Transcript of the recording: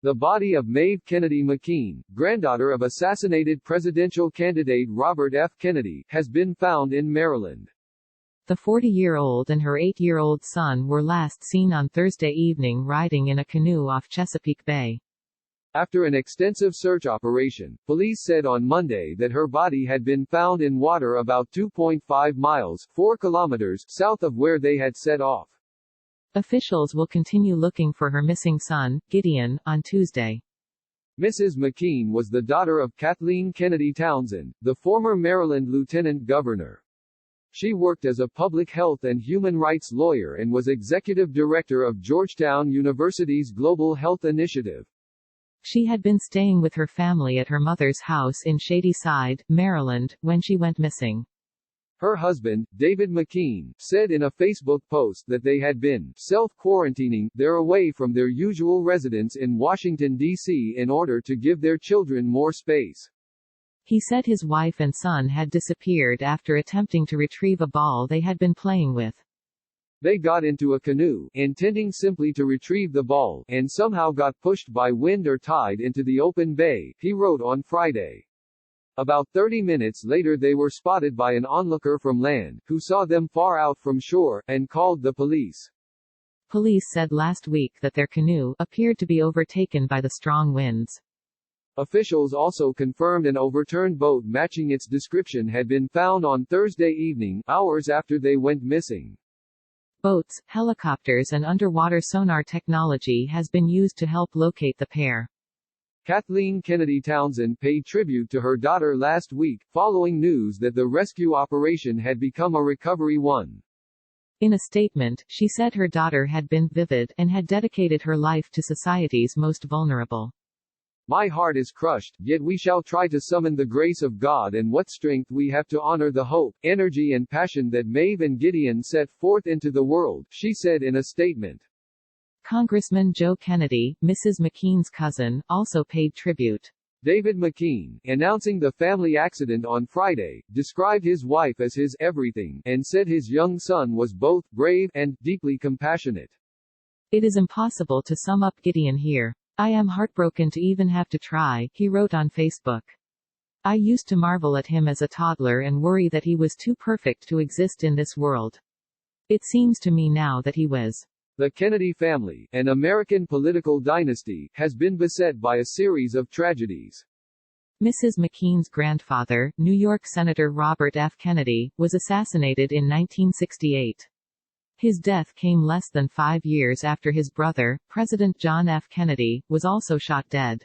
The body of Maeve Kennedy McKean, granddaughter of assassinated presidential candidate Robert F. Kennedy, has been found in Maryland. The 40-year-old and her 8-year-old son were last seen on Thursday evening riding in a canoe off Chesapeake Bay. After an extensive search operation, police said on Monday that her body had been found in water about 2.5 miles, 4 kilometers, south of where they had set off. Officials will continue looking for her missing son, Gideon, on Tuesday. Mrs. McKean was the daughter of Kathleen Kennedy Townsend, the former Maryland lieutenant governor. She worked as a public health and human rights lawyer and was executive director of Georgetown University's Global Health Initiative. She had been staying with her family at her mother's house in Shadyside, Maryland, when she went missing. Her husband, David McKean, said in a Facebook post that they had been self-quarantining there away from their usual residence in Washington, D.C. in order to give their children more space. He said his wife and son had disappeared after attempting to retrieve a ball they had been playing with. They got into a canoe, intending simply to retrieve the ball, and somehow got pushed by wind or tide into the open bay, he wrote on Friday. About 30 minutes later they were spotted by an onlooker from land, who saw them far out from shore, and called the police. Police said last week that their canoe appeared to be overtaken by the strong winds. Officials also confirmed an overturned boat matching its description had been found on Thursday evening, hours after they went missing. Boats, helicopters and underwater sonar technology has been used to help locate the pair. Kathleen Kennedy Townsend paid tribute to her daughter last week, following news that the rescue operation had become a recovery one. In a statement, she said her daughter had been vivid, and had dedicated her life to society's most vulnerable. My heart is crushed, yet we shall try to summon the grace of God and what strength we have to honor the hope, energy and passion that Maeve and Gideon set forth into the world, she said in a statement. Congressman Joe Kennedy, Mrs. McKean's cousin, also paid tribute. David McKean, announcing the family accident on Friday, described his wife as his everything, and said his young son was both brave and deeply compassionate. It is impossible to sum up Gideon here. I am heartbroken to even have to try, he wrote on Facebook. I used to marvel at him as a toddler and worry that he was too perfect to exist in this world. It seems to me now that he was. The Kennedy family, an American political dynasty, has been beset by a series of tragedies. Mrs. McKean's grandfather, New York Senator Robert F. Kennedy, was assassinated in 1968. His death came less than 5 years after his brother, President John F. Kennedy, was also shot dead.